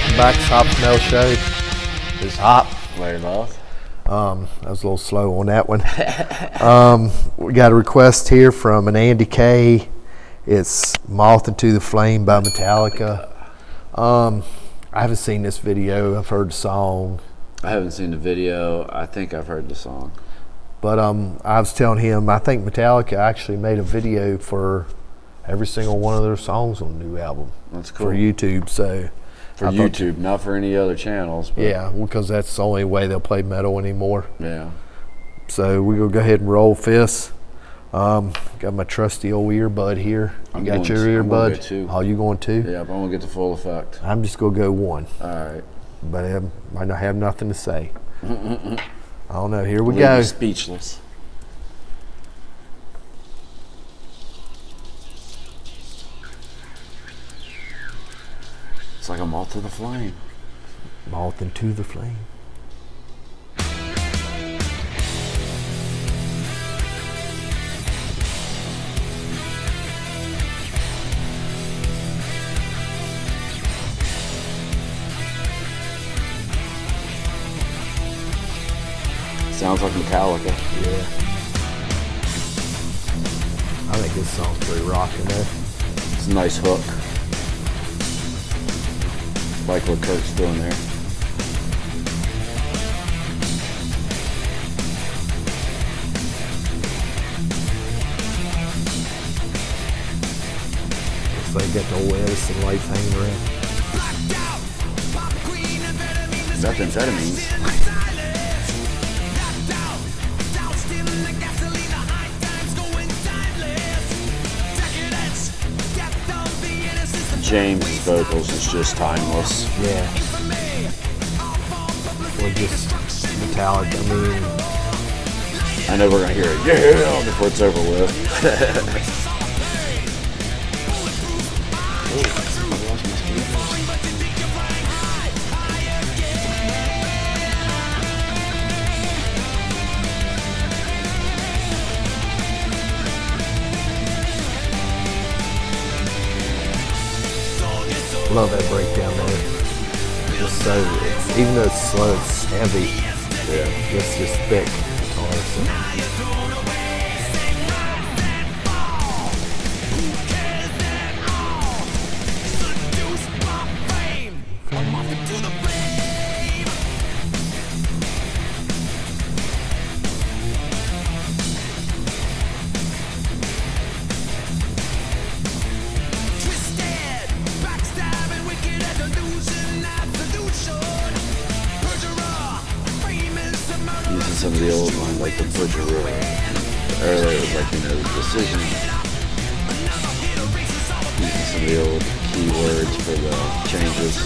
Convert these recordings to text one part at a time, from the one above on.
welcome back to Hop Smell Show. It's Hop. Larry Moth. I was a little slow on that one. We got a request here from an Andy K. It's Moth into the Flame by Metallica. I haven't seen this video. I've heard the song. I haven't seen the video. I think I've heard the song. But I was telling him, I think Metallica actually made a video for every single one of their songs on the new album. That's cool. For YouTube, so. For YouTube, not for any other channels. But yeah, because that's the only way they'll play metal anymore. Yeah. So we're going to go ahead and roll fists. Got my trusty old earbud here. You got your earbud? Go two. Oh, you going two? Yeah, but I'm going to get the full effect. I'm just going to go one. All right. But I don't have nothing to say. I don't know. Here we Leave go. you speechless. It's like a moth to the flame. Moth into the flame. Sounds like Metallica. Yeah. I think this song's pretty rocking though. It's a nice hook. Like what Kurt's doing there. Looks like got the old Edison lights hanging around. Methamphetamines. James' vocals is just timeless. Yeah. Or just Metallica. I mean, I know we're gonna hear it, yeah, before it's over with. love that breakdown there. Just so, even though it's slow, it's heavy. Yeah. It's just thick guitar. So. Using some of the old ones like the butcher. Earlier it was like, the decision. Using some of the old keywords for the changes.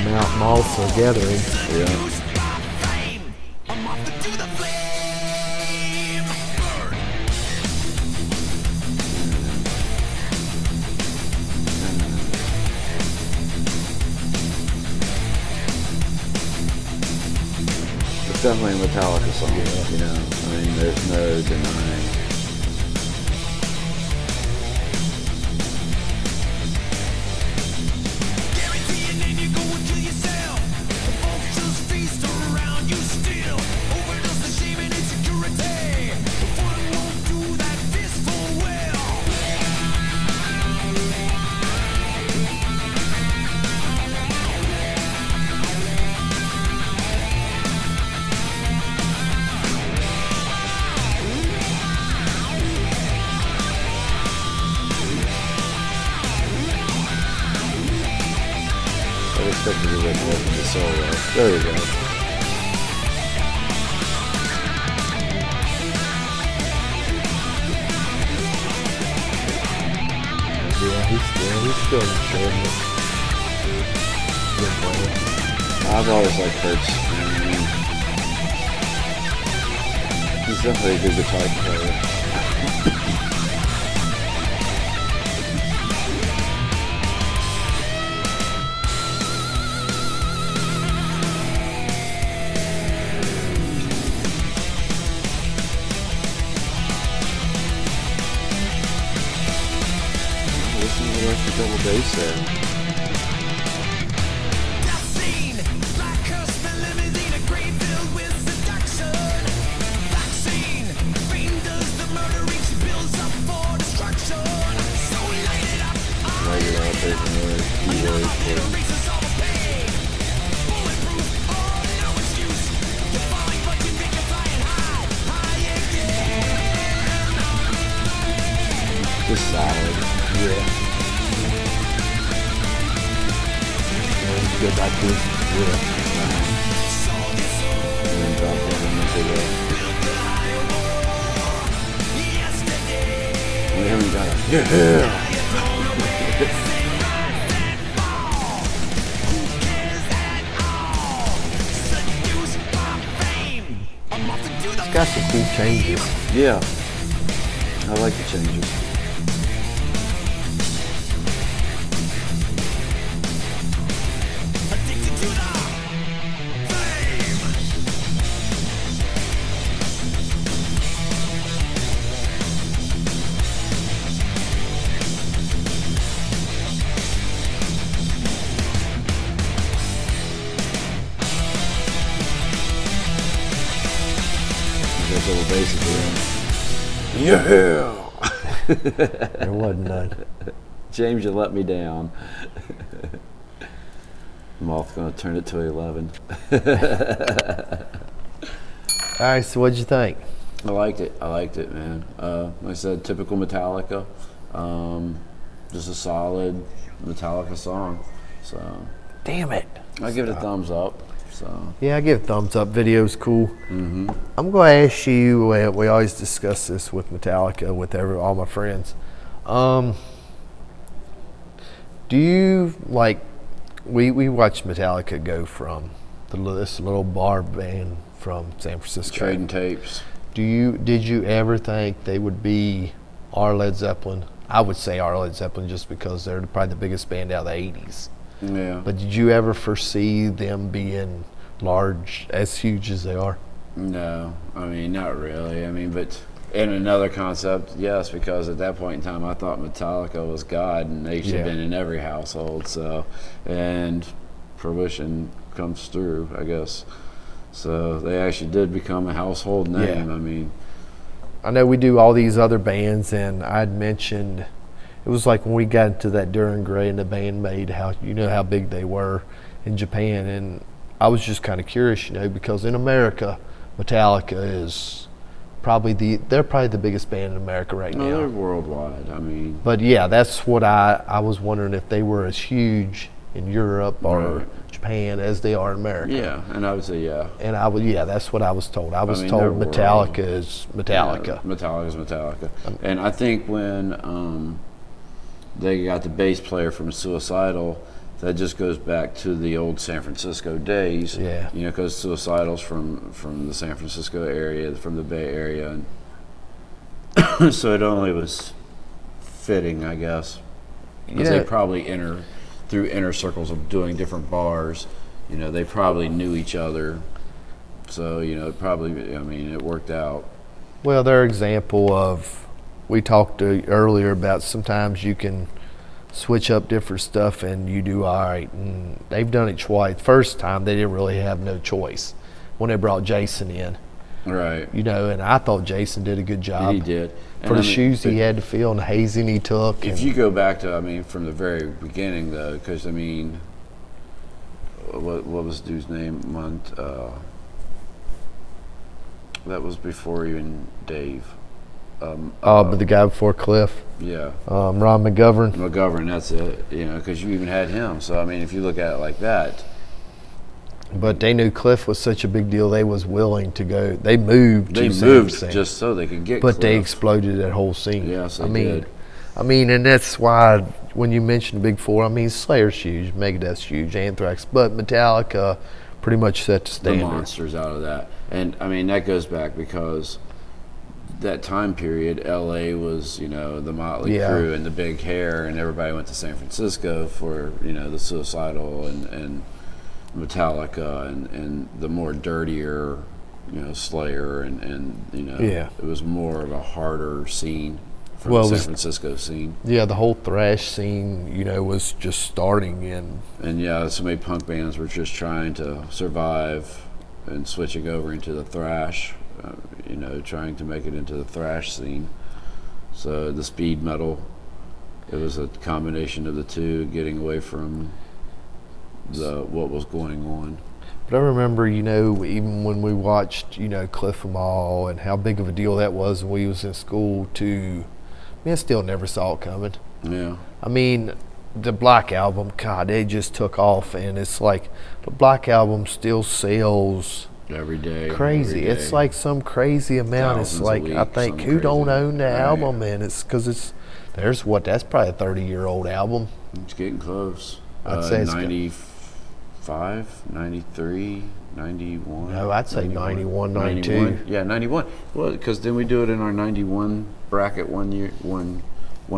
Mount Moths are gathering. Yeah. It's definitely a Metallica song, I mean, there's no denying. I expected to get more from the solo. There we go. Yeah, he's still showing it. Good player. I've always liked Kurt's. He's definitely a good guitar player. Listen to the extra double bass there. Light it up, there's another keyword for it. Just solid. Yeah. It's good like this. Yeah. And then drop down into the... We haven't got it. Yeah! It's got some cool changes. Yeah. I like the changes. That's double bass at the end. Yeah! There wasn't none. James, you let me down. Moth gonna turn it to 11. All right, so what'd you think? I liked it, man. Like I said, typical Metallica. Just a solid Metallica song. So Damn it. I give it a thumbs up. So Yeah, I give it a thumbs up. Video's cool. I'm going to ask you, we always discuss this with Metallica, with all my friends. Do you, like, we watched Metallica go from this little bar band from San Francisco. trading tapes. Did you ever think they would be our Led Zeppelin? I would say our Led Zeppelin just because they're probably the biggest band out of the 80s. Yeah. But did you ever foresee them being large, as huge as they are? No, I mean, not really. I mean, but in another concept, yes, because at that point in time, I thought Metallica was God, and they should have been in every household. So, and fruition comes through, I guess. So they actually did become a household name. Yeah. I mean, I know we do all these other bands, and I'd mentioned it was like when we got into that Duran Gray and the band made how big they were in Japan, and I was just kind of curious, because in America, Metallica is they're probably the biggest band in America right no, they're now. worldwide. I mean, But yeah, that's what I was wondering, if they were as huge in Europe or Right. Japan as they are in America. yeah, and I would say yeah. And that's what I was told. I was mean, told they're Metallica world. is Metallica. Yeah, Metallica's Metallica. And I think when they got the bass player from Suicidal, that just goes back to the old San Francisco days. Yeah. Because Suicidal's from the San Francisco area, from the Bay Area. And so it only was fitting, I guess. Because they probably through inner circles of doing different bars, they probably knew each other. So, it worked out. Well, their example of, we talked earlier about sometimes you can switch up different stuff and you do all right. And they've done it twice. First time, they didn't really have no choice when they brought Jason in. Right. And I thought Jason did a good job. He did. For the shoes he had to fill and the hazing he took. If you go back to, from the very beginning, though, because, what was the dude's name? That was before even Dave. But the guy before Cliff, Yeah. Ron McGovern. McGovern, that's it. Because you even had him. So, if you look at it like that. But they knew Cliff was such a big deal, they was willing to go. They moved They to San moved Francisco, just so they could get but they Cliff. exploded that whole scene. Yes, they did. And that's why when you mentioned the Big Four, Slayer's huge, Megadeth's huge, Anthrax, but Metallica pretty much set the The standard. monsters out of that. And, that goes back because that time period, L.A. was, you know, the Motley Yeah. Crue and the big hair, and everybody went to San Francisco for, you know, the Suicidal and Metallica and the more dirtier, you know, Slayer and you know, Yeah. it was more of a harder scene from Well, it the San was- Francisco scene. Yeah, the whole thrash scene, you know, was just starting, And yeah, so many punk bands were just trying to survive and switching over into the thrash, you know, trying to make it into the thrash scene. So the speed metal, it was a combination of the two, getting away from what was going on. But I remember, you know, even when we watched, you know, Cliff 'Em All and how big of a deal that was when we was in school I still never saw it coming. Yeah. I mean, the Black Album, God, they just took off, and it's like the Black Album still sells Every day. crazy. every day. It's like some crazy amount. Thousands It's a like, week, I think, some who don't crazy. own the Right. album, and it's because that's probably a 30-year-old album. It's getting close. I'd say it's 95, 93, 91. No, I'd say 91, 92. Yeah, 91. Well, because didn't we do it in our 91 bracket one year, one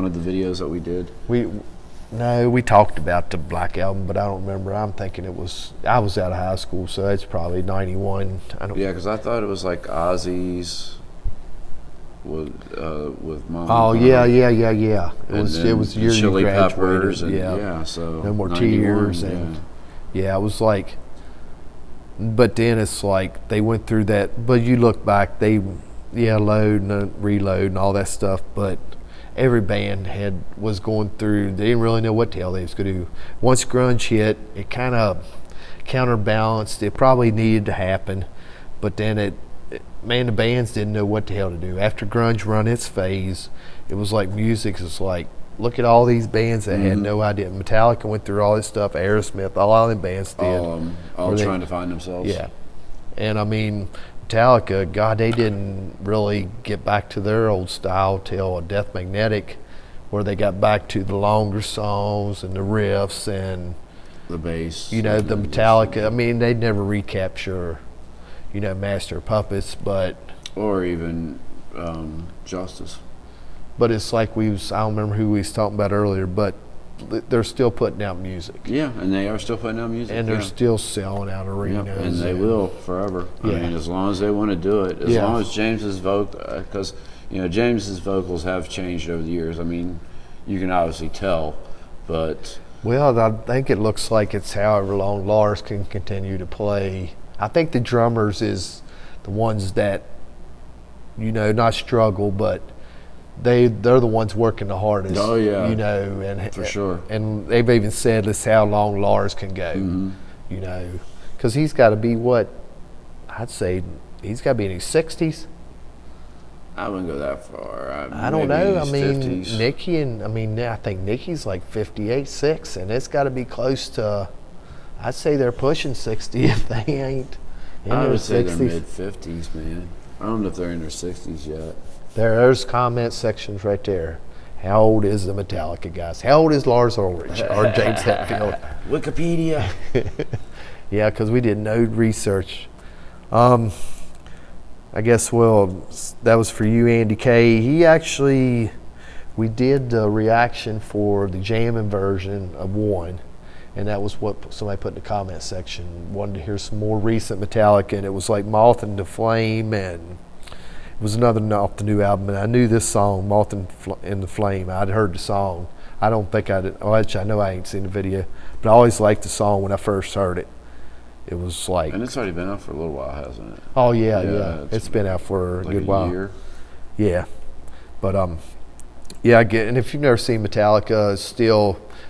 of the videos that we did? We talked about the Black Album, but I don't remember. I'm thinking I was out of high school, so it's probably 91. I don't. Yeah, because I thought it was like Ozzy's with Mom. Oh yeah. It And was then the year you Chili graduated. Peppers and yeah. so No More 91, Tears yeah. and yeah, it was like. But then it's like they went through that. But you look back, load and reload and all that stuff. But every band was going through. They didn't really know what the hell they was going to do. Once grunge hit, it kind of counterbalanced. It probably needed to happen, but then the bands didn't know what the hell to do. After grunge run its phase, it was like music is like, look at all these bands that had no idea. Metallica went through all this stuff. Aerosmith, all them bands did. All trying to find themselves. Yeah, and I mean, Metallica, God, they didn't really get back to their old style till Death Magnetic, where they got back to the longer songs and the riffs and The bass. you know and the then Metallica. I mean, they'd never recapture, you know, Master of Puppets, but or even Justice. it's like I don't remember who we was talking about earlier, but they're still putting out music. Yeah, and they are still putting out music. And they're yeah. still selling out arenas. Yep, and they will forever. I Yeah. mean, as long as they want to do it, as Yeah. long as James's because you know James's vocals have changed over the years. I mean, you can obviously tell, but Well, I think it looks like it's however long Lars can continue to play. I think the drummers is the ones that, you know, not struggle, but they're the ones working the hardest. Oh, yeah. You know, and For sure. And they've even said this how long Lars can go. Mm-hmm. You know, because he's got to be what I'd say he's got to be in his 60s. I wouldn't go that far. I don't maybe know. I his mean, 50s. I think Nikki's like 58, 6, and it's got to be close to. I'd say they're pushing 60 if they ain't in I their would say they're 60s. mid-50s, man. I don't know if they're in their 60s yet. There's comment sections right there. How old is the Metallica guys? How old is Lars Ulrich or James Hetfield? Wikipedia. Yeah, because we did no research. I guess, that was for you, Andy K. We did the reaction for the jamming version of one, and that was what somebody put in the comment section. Wanted to hear some more recent Metallica, and it was like Moth and the Flame, and it was another off the new album. And I knew this song, Moth and the Flame. I'd heard the song. I don't think I did. Well, actually, I know I ain't seen the video, but I always liked the song when I first heard it. It was like, And it's already been out for a little while, hasn't it? oh yeah. it's It's been out for a Like good a while. year. Yeah, but yeah, I get. And if you've never seen Metallica,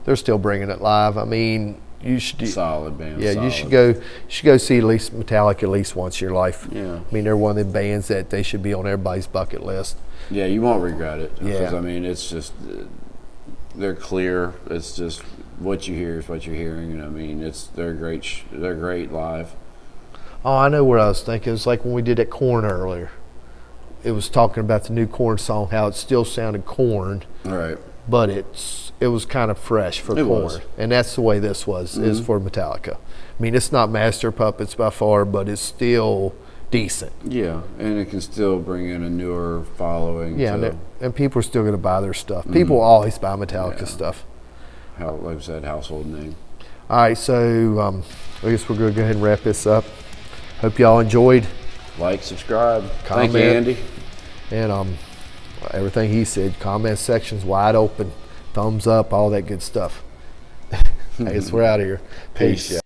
they're still bringing it live. I mean, you should. Solid band. Yeah, solid. you should go. You should go see at least Metallica at least once in your life. Yeah. I mean, they're one of the bands that they should be on everybody's bucket list. Yeah, you won't regret it. Yeah. Because, I mean, it's just, they're clear. It's just what you hear is what you're hearing. And, I mean, they're great live. Oh, I know what I was thinking. It was like when we did that Korn earlier. It was talking about the new Korn song, how it still sounded Korn, All right. but it was kind of fresh for It Korn. was. And that's the way this was, is for Metallica. I mean, it's not Master Puppets by far, but it's still decent. Yeah, and it can still bring in a newer following. Yeah, and people are still going to buy their stuff. People always buy Metallica stuff. Like I said, household name. All right, so I guess we're going to go ahead and wrap this up. Hope y'all enjoyed. Like, subscribe. Comment. Thank you, Andy. And everything he said, comment section's wide open. Thumbs up, all that good stuff. I guess we're out of here. Peace. Yeah.